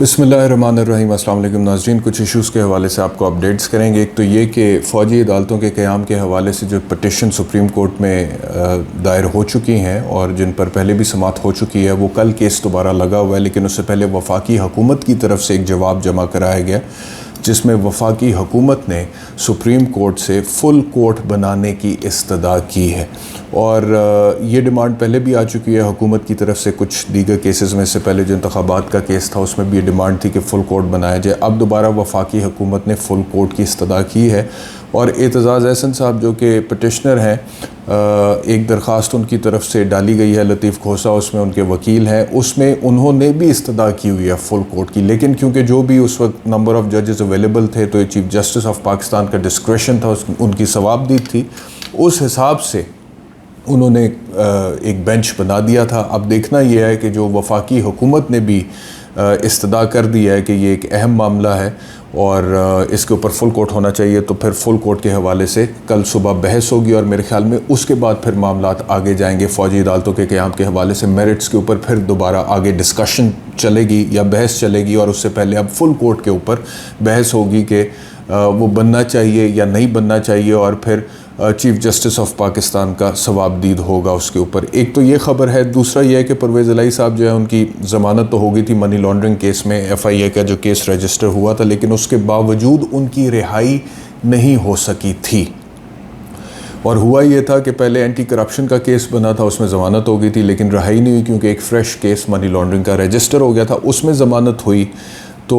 बिस्मिल्लाहिर्रहमानिर्रहीम। अस्सलाम वालेकुम नाज़रीन, कुछ इश्यूज़ के हवाले से आपको अपडेट्स करेंगे। एक तो ये कि फ़ौजी अदालतों के क़याम के हवाले से जो पटिशन सुप्रीम कोर्ट में दायर हो चुकी हैं और जिन पर पहले भी समाअत हो चुकी है, वो कल केस दोबारा लगा हुआ है। लेकिन उससे पहले वफाकी हुकूमत की तरफ से एक जवाब जमा कराया गया जिसमें वफाकी हुकूमत ने सुप्रीम कोर्ट से फ़ुल कोर्ट बनाने की इस्तदा की है। और ये डिमांड पहले भी आ चुकी है हुकूमत की तरफ से। कुछ दीगर केसेस में, इससे पहले जो इंतखाबात का केस था उसमें भी ये डिमांड थी कि फ़ुल कोर्ट बनाया जाए। अब दोबारा वफाकी हुकूमत ने फ़ुल कोर्ट की इस्तदा की है। और एतज़ाज़ एहसन साहब जो कि पटिशनर हैं, एक दरख्वास्त उनकी तरफ से डाली गई है, लतीफ़ खोसा उसमें उनके वकील हैं, उसमें उन्होंने भी इस्तदा की हुई है फ़ुल कोर्ट की। लेकिन क्योंकि जो भी उस वक्त नंबर ऑफ़ जजेस अवेलेबल थे, तो ये चीफ़ जस्टिस ऑफ पाकिस्तान का डिस्क्रेशन था, उनकी सवाबदीद थी, उस हिसाब से उन्होंने एक बेंच बना दिया था। अब देखना यह है कि जो वफाकी हुकूमत ने भी इस्तदा कर दिया है कि ये एक अहम मामला है और इसके ऊपर फ़ुल कोर्ट होना चाहिए, तो फिर फ़ुल कोर्ट के हवाले से कल सुबह बहस होगी और मेरे ख़्याल में उसके बाद फिर मामलात आगे जाएंगे। फ़ौजी अदालतों के क़याम के हवाले से मेरिट्स के ऊपर फिर दोबारा आगे डिस्कशन चलेगी या बहस चलेगी। और उससे पहले अब फ़ुल कोर्ट के ऊपर बहस होगी कि वो बनना चाहिए या नहीं बनना चाहिए, और फिर चीफ़ जस्टिस ऑफ पाकिस्तान का सवाबदीद होगा उसके ऊपर। एक तो ये ख़बर है। दूसरा ये है कि परवेज़ इलाही साहब जो है, उनकी ज़मानत तो हो गई थी मनी लॉन्ड्रिंग केस में, FIA का जो केस रजिस्टर हुआ था, लेकिन उसके बावजूद उनकी रिहाई नहीं हो सकी थी। और हुआ ये था कि पहले एंटी करप्शन का केस बना था, उसमें ज़मानत हो गई थी, लेकिन रिहाई नहीं हुई क्योंकि एक फ़्रेश केस मनी लॉन्ड्रिंग का रजिस्टर हो गया था, उसमें ज़मानत हुई। तो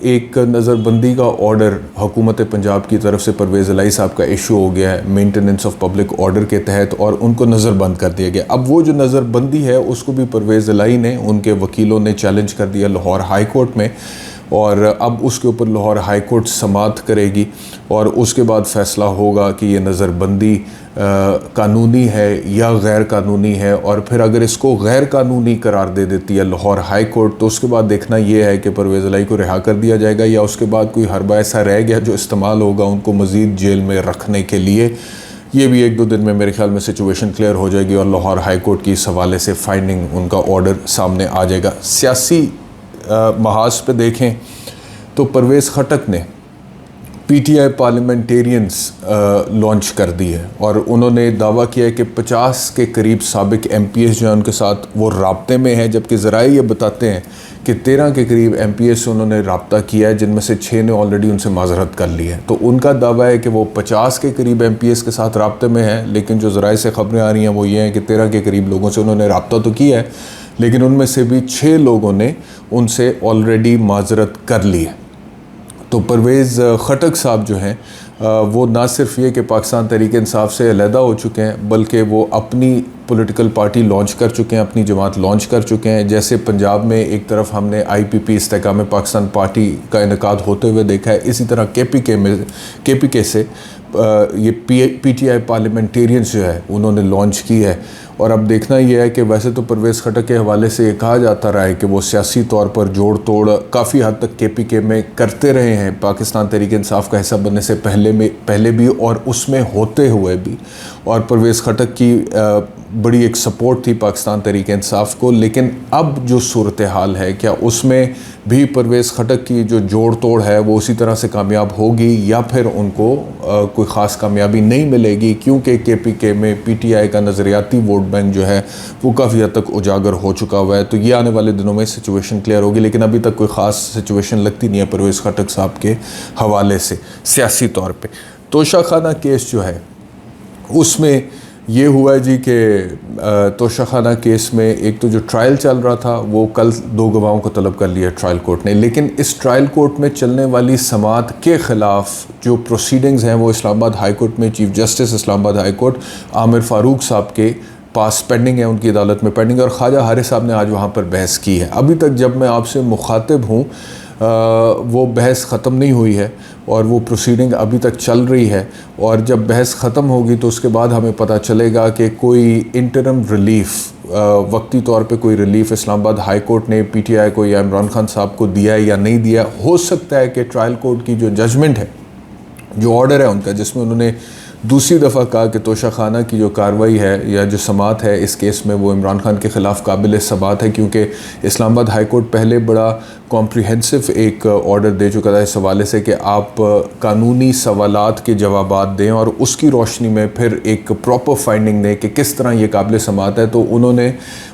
एक नज़रबंदी का ऑर्डर हुकूमत पंजाब की तरफ से परवेज़ इलाही साहब का इशू हो गया है मेंटेनेंस ऑफ पब्लिक ऑर्डर के तहत, और उनको नज़रबंद कर दिया गया। अब वो जो नज़रबंदी है उसको भी परवेज़ इलाही ने, उनके वकीलों ने चैलेंज कर दिया लाहौर हाई कोर्ट में, और अब उसके ऊपर लाहौर हाई कोर्ट समाअत करेगी और उसके बाद फ़ैसला होगा कि ये नज़रबंदी कानूनी है या गैर कानूनी है। और फिर अगर इसको गैर कानूनी करार दे देती है लाहौर हाई कोर्ट, तो उसके बाद देखना ये है कि परवेज़ इलाही को रिहा कर दिया जाएगा या उसके बाद कोई हरबा ऐसा रह गया जो इस्तेमाल होगा उनको मज़ीद जेल में रखने के लिए। ये भी 1-2 दिन में मेरे ख्याल में सिचुएशन क्लियर हो जाएगी और लाहौर हाई कोर्ट की इस हवाले से फाइंडिंग, उनका ऑर्डर सामने आ जाएगा। सियासी महाज पे देखें तो परवेज़ खटक ने PTI पार्लियामेंटेरियंस लॉन्च कर दी है और उन्होंने दावा किया है कि 50 के करीब साबिक MPS जो हैं उनके साथ वो राब्ते में हैं, जबकि ज़राए ये बताते हैं कि 13 के करीब MPS से उन्होंने राब्ता किया है, जिनमें से 6 ने ऑलरेडी उनसे माज़रत कर ली है। तो उनका दावा है कि वो 50 के करीब MPS के साथ राब्ते में हैं, लेकिन जो ज़राए से ख़बरें आ रही हैं वो ये हैं कि 13 के करीब लोगों से उन्होंने राब्ता तो किया है, लेकिन उनमें से भी 6 लोगों ने उनसे ऑलरेडी माज़रत कर ली है। तो परवेज़ खटक साहब जो हैं वो ना सिर्फ ये कि पाकिस्तान तहरीक इंसाफ से अलहदा हो चुके हैं, बल्कि वो अपनी पॉलिटिकल पार्टी लॉन्च कर चुके हैं, अपनी जमात लॉन्च कर चुके हैं। जैसे पंजाब में एक तरफ हमने IPP इस्तेकाम पाकिस्तान पार्टी का इनेकाद होते हुए देखा है, इसी तरह KPK से ये PTI पार्लियामेंटेरियंस जो है उन्होंने लॉन्च की है। और अब देखना यह है कि वैसे तो परवेज़ खटक के हवाले से ये कहा जाता रहा है कि वो सियासी तौर पर जोड़ तोड़ काफ़ी हद तक KPK में करते रहे हैं, पाकिस्तान तहरीक इंसाफ का हिस्सा बनने से पहले भी और उसमें होते हुए भी। और परवेज़ खटक की बड़ी एक सपोर्ट थी पाकिस्तान तहरीक इंसाफ को। लेकिन अब जो सूरत हाल है, क्या उसमें भी परवेज़ खटक की जो जोड़ तोड़ है वो उसी तरह से कामयाब होगी या फिर उनको कोई ख़ास कामयाबी नहीं मिलेगी, क्योंकि KPK में PTI का नज़रियाती वोट बैंक जो है वो काफ़ी हद तक उजागर हो चुका हुआ है। तो ये आने वाले दिनों में सिचुएशन क्लियर होगी, लेकिन अभी तक कोई ख़ास सिचुएशन लगती नहीं है परवेज़ खटक साहब के हवाले से सियासी तौर पर। तोशाखाना केस जो है उसमें ये हुआ जी कि तोशाखाना केस में एक तो जो ट्रायल चल रहा था वो कल 2 गवाहों को तलब कर लिया ट्रायल कोर्ट ने, लेकिन इस ट्रायल कोर्ट में चलने वाली समाअत के ख़िलाफ़ जो प्रोसीडिंग्स हैं वो इस्लामाबाद हाई कोर्ट में chief justice Islamabad high court Aamir Farooq साहब के पास पेंडिंग है, उनकी अदालत में पेंडिंग है, और ख्वाजा हारिस साहब ने आज वहाँ पर बहस की है। अभी तक जब मैं आपसे मुखातिब हूँ वो बहस ख़त्म नहीं हुई है और वो प्रोसीडिंग अभी तक चल रही है, और जब बहस ख़त्म होगी तो उसके बाद हमें पता चलेगा कि कोई इंटरम रिलीफ़, वक्ती तौर पे कोई रिलीफ़ इस्लामाबाद हाई कोर्ट ने PTI को या इमरान खान साहब को दिया है या नहीं दिया। हो सकता है कि ट्रायल कोर्ट की जो जजमेंट है, जो ऑर्डर है उनका, जिसमें उन्होंने दूसरी दफ़ा कहा कि तोशाखाना की जो कार्रवाई है या जो समात है इस केस में वो इमरान खान के ख़िलाफ़ काबिल सबात है, क्योंकि इस्लामाबाद हाई कोर्ट पहले बड़ा कॉम्प्रिहेंसिव एक ऑर्डर दे चुका था इस हवाले से कि आप कानूनी सवालात के जवाबात दें और उसकी रोशनी में फिर एक प्रॉपर फाइंडिंग दें कि किस तरह ये काबिल समात है। तो उन्होंने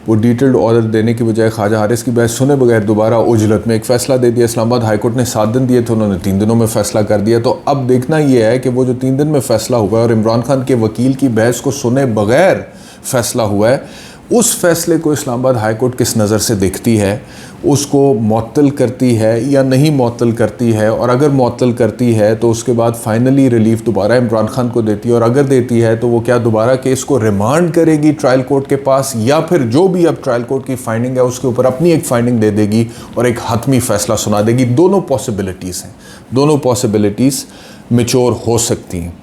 वो डिटेल्ड ऑर्डर देने की बजाय ख्वाजा हारिस की बहस सुने बगैर दोबारा उजलत में एक फ़ैसला दे दिया। इस्लामाबाद हाई कोर्ट ने 7 दिन दिए थे, उन्होंने 3 दिनों में फ़ैसला कर दिया। तो अब देखना ये है कि वो जो 3 दिन में फ़ैसला हुआ है और इमरान खान के वकील की बहस को सुने बगैर फ़ैसला हुआ है, उस फ़ैसले को इस्लामाबाद हाई कोर्ट किस नज़र से देखती है, उसको मुअत्तल करती है या नहीं मुअत्तल करती है, और अगर मुअत्तल करती है तो उसके बाद फाइनली रिलीफ दोबारा इमरान खान को देती है, और अगर देती है तो वो क्या दोबारा केस को रिमांड करेगी ट्रायल कोर्ट के पास, या फिर जो भी अब ट्रायल कोर्ट की फाइंडिंग है उसके ऊपर अपनी एक फाइंडिंग दे देगी और एक हतमी फ़ैसला सुना देगी। दोनों पॉसिबिलिटीज़ हैं, दोनों पॉसिबिलिटीज़ मैच्योर हो सकती हैं।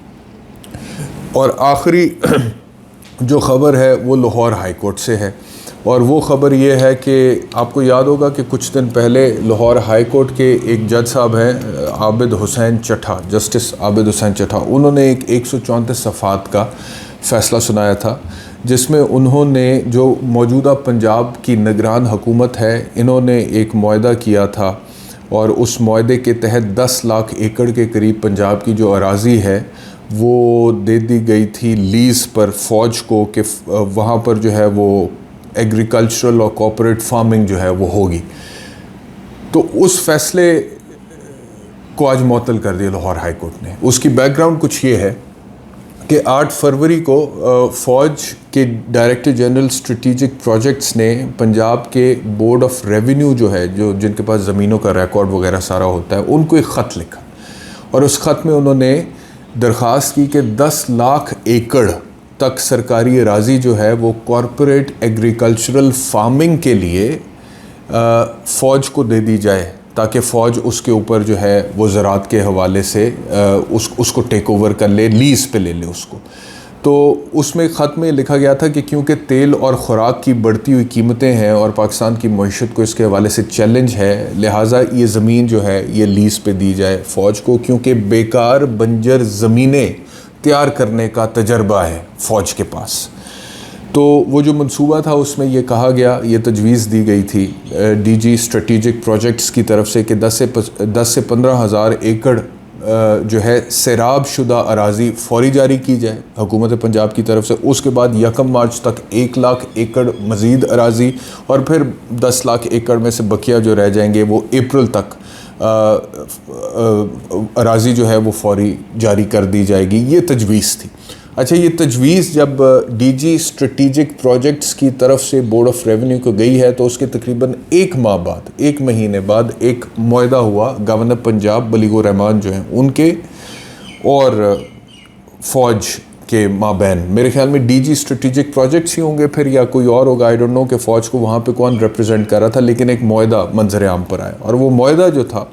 और आखिरी जो ख़बर है वो लाहौर हाई कोर्ट से है, और वो ख़बर ये है कि आपको याद होगा कि कुछ दिन पहले लाहौर हाई कोर्ट के एक जज साहब हैं आबिद हुसैन चट्ठा, जस्टिस आबिद हुसैन चट्ठा, उन्होंने एक 134 सफ़ात का फ़ैसला सुनाया था, जिसमें उन्होंने जो मौजूदा पंजाब की निगरान हुकूमत है इन्होंने एक मुआहदा किया था, और उस मुआहदे के तहत 10 लाख एकड़ के करीब पंजाब की जो अराज़ी है वो दे दी गई थी लीज़ पर फ़ौज को कि वहाँ पर जो है वो एग्रीकल्चरल और कॉर्पोरेट फार्मिंग जो है वो होगी। तो उस फैसले को आज मुअत्तल कर दिया लाहौर हाई कोर्ट ने। उसकी बैकग्राउंड कुछ ये है कि 8 फरवरी को फ़ौज के डायरेक्टर जनरल स्ट्रेटिजिक प्रोजेक्ट्स ने पंजाब के बोर्ड ऑफ रेवेन्यू जो है, जो जिनके पास ज़मीनों का रिकॉर्ड वगैरह सारा होता है, उनको एक ख़त लिखा, और उस ख़त में उन्होंने दरख्वास्त की कि 10 लाख एकड़ तक सरकारी अराज़ी जो है वो कॉरपोरेट एग्रीकल्चरल फार्मिंग के लिए फ़ौज को दे दी जाए, ताकि फ़ौज उसके ऊपर जो है वो ज़राअत के हवाले से उसको टेक ओवर कर ले, लीज़ पे ले ले उसको। तो उसमें ख़त में लिखा गया था कि क्योंकि तेल और ख़ुराक की बढ़ती हुई कीमतें हैं और पाकिस्तान की मईशत को इसके हवाले से चैलेंज है, लिहाजा ये ज़मीन जो है ये लीज़ पे दी जाए फ़ौज को, क्योंकि बेकार बंजर ज़मीनें तैयार करने का तजर्बा है फ़ौज के पास। तो वो जो मंसूबा था उसमें ये कहा गया, ये तजवीज़ दी गई थी डीजी स्ट्रेटिजिक प्रोजेक्ट्स की तरफ से कि 10 से 15 हज़ार एकड़ जो है सैराब शुदा अराज़ी फ़ौरी जारी की जाए हुकूमत पंजाब की तरफ से। उसके बाद 1 मार्च तक 1 लाख एकड़ मज़ीद अराज़ी, और फिर 10 लाख एकड़ में से बकिया जो रह जाएंगे वो अप्रैल तक अराज़ी जो है वो फ़ौरी जारी कर दी जाएगी। ये तजवीज़ थी। अच्छा, ये तजवीज़ जब डीजी स्ट्रेटिजिक प्रोजेक्ट्स की तरफ से बोर्ड ऑफ रेवेन्यू को गई है तो उसके तकरीबन 1 माह बाद, 1 महीने बाद एक मुआहदा हुआ गवर्नर पंजाब बलीगुर रहमान जो हैं उनके और फ़ौज के माबैन। मेरे ख्याल में डीजी स्ट्रेटिजिक प्रोजेक्ट्स ही होंगे फिर, या कोई और होगा, आई डोंट नो कि फ़ौज को वहाँ पे कौन रिप्रेजेंट कर रहा था, लेकिन एक मुआहदा मंजर आम पर आया, और वो मुआहदा जो था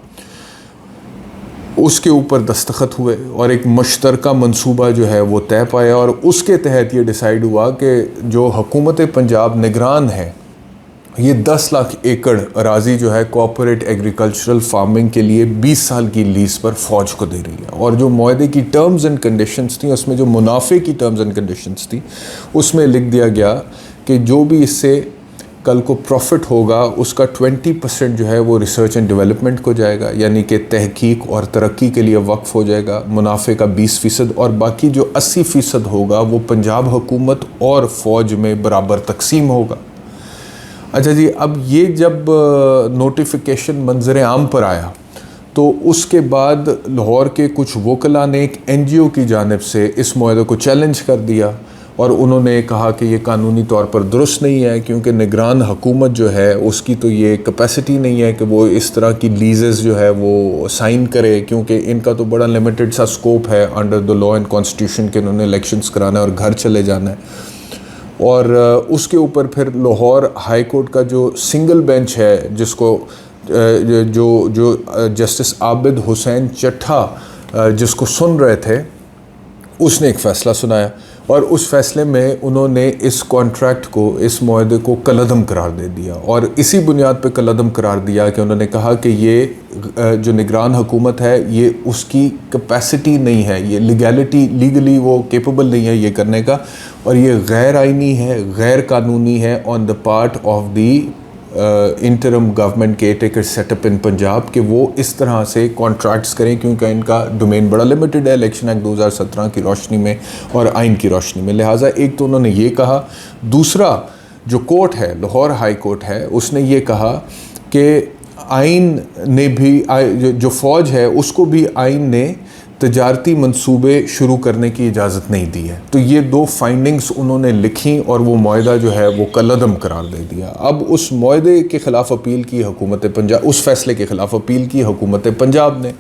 उसके ऊपर दस्तखत हुए और एक मुश्तरका मंसूबा जो है वो तय पाया, और उसके तहत ये डिसाइड हुआ कि जो हुकूमत पंजाब निगरान है ये 10 लाख एकड़ अराज़ी जो है कॉर्पोरेट एग्रीकल्चरल फार्मिंग के लिए 20 साल की लीज़ पर फ़ौज को दे रही है। और जो मुआहदे की टर्म्स एंड कंडीशंस थी उसमें जो मुनाफे की टर्म्स एंड कंडीशंस थी उसमें लिख दिया गया कि जो भी इससे कल को प्रॉफिट होगा उसका 20% जो है वो रिसर्च एंड डेवलपमेंट को जाएगा, यानी कि तहकीक और तरक्की के लिए वक्फ हो जाएगा। मुनाफे का 20%, और बाकी जो 80% होगा वो पंजाब हुकूमत और फ़ौज में बराबर तकसीम होगा। अच्छा जी, अब ये जब नोटिफिकेशन मंजर आम पर आया तो उसके बाद लाहौर के कुछ वकला ने एक NGO की जानिब से इस मुआहदे को चैलेंज कर दिया, और उन्होंने कहा कि ये कानूनी तौर पर दुरुस्त नहीं है, क्योंकि निगरान हुकूमत जो है उसकी तो ये कैपेसिटी नहीं है कि वो इस तरह की लीजेस जो है वो साइन करे, क्योंकि इनका तो बड़ा लिमिटेड सा स्कोप है under the law and constitution के, इन्होंने इलेक्शंस कराना है और घर चले जाना है। और उसके ऊपर फिर लाहौर हाई कोर्ट का जो सिंगल बेंच है जिसको जो जस्टिस आबिद हुसैन चट्ठा जिसको सुन रहे थे, उसने एक फ़ैसला सुनाया। और उस फैसले में उन्होंने इस कॉन्ट्रैक्ट को, इस मुआहदे को कलअदम करार दे दिया। और इसी बुनियाद पे कलअदम करार दिया कि उन्होंने कहा कि ये जो निगरान हुकूमत है ये उसकी कैपेसिटी नहीं है, ये लीगली वो केपेबल नहीं है ये करने का, और ये गैर आइनी है, गैर कानूनी है on the part of the interim government caretaker setup in Punjab कि वो इस तरह से कॉन्ट्रैक्ट्स करें, क्योंकि इनका डोमेन बड़ा लिमिटेड है इलेक्शन एक्ट 2017 की रोशनी में और आइन की रोशनी में। लिहाजा एक तो उन्होंने ये कहा। दूसरा, जो कोर्ट है, लाहौर हाई कोर्ट है, उसने ये कहा कि आइन ने भी, जो फ़ौज है उसको भी आइन ने तजारती मंसूबे शुरू करने की इजाज़त नहीं दी है। तो ये दो फाइंडिंग्स उन्होंने लिखी और वो मुआहदा जो है वो कलअदम करार दे दिया। अब उस मुआहदे के ख़िलाफ़ अपील की हुकूमत पंजाब, उस फैसले के ख़िलाफ़ अपील की हुकूमत पंजाब ने।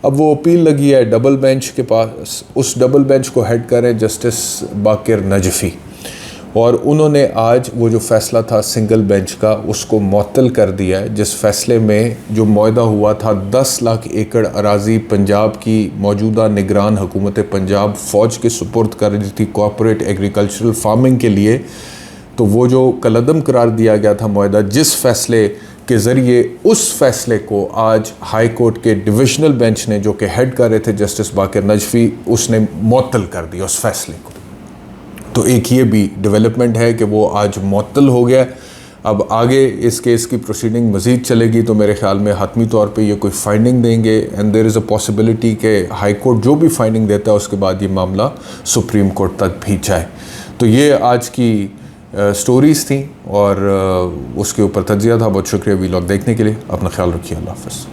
अब वो अपील लगी है डबल बेंच के पास। उस डबल बेंच को हेड कर रहे जस्टिस बाकिर नजफ़ी, और उन्होंने आज वो जो फ़ैसला था सिंगल बेंच का उसको मुअत्तल कर दिया है, जिस फ़ैसले में जो मुआहदा हुआ था 10 लाख एकड़ अराज़ी पंजाब की मौजूदा निगरान हुकूमत पंजाब फ़ौज के सुपुर्द कर रही थी कॉर्पोरेट एग्रीकल्चरल फार्मिंग के लिए। तो वो जो कलअदम करार दिया गया था मुआहदा, जिस फ़ैसले के ज़रिए, उस फ़ैसले को आज हाई कोर्ट के डिविजनल बेंच ने, जो कि हेड कर रहे थे जस्टिस बाकिर नजफ़ी, उसने मुअत्तल कर दिया उस फ़ैसले को। तो एक ये भी डेवलपमेंट है कि वो आज मुअत्तल हो गया। अब आगे इस केस की प्रोसीडिंग मज़ीद चलेगी तो मेरे ख़्याल में हतमी तौर पे ये कोई फाइंडिंग देंगे, and there is a possibility कि हाई कोर्ट जो भी फाइंडिंग देता है उसके बाद ये मामला सुप्रीम कोर्ट तक भी जाए। तो ये आज की स्टोरीज़ थी और उसके ऊपर तज्ज़िया था। बहुत शुक्रिया वीलॉग देखने के लिए। अपना ख्याल रखिए। अल्लाह हाफ़िज़।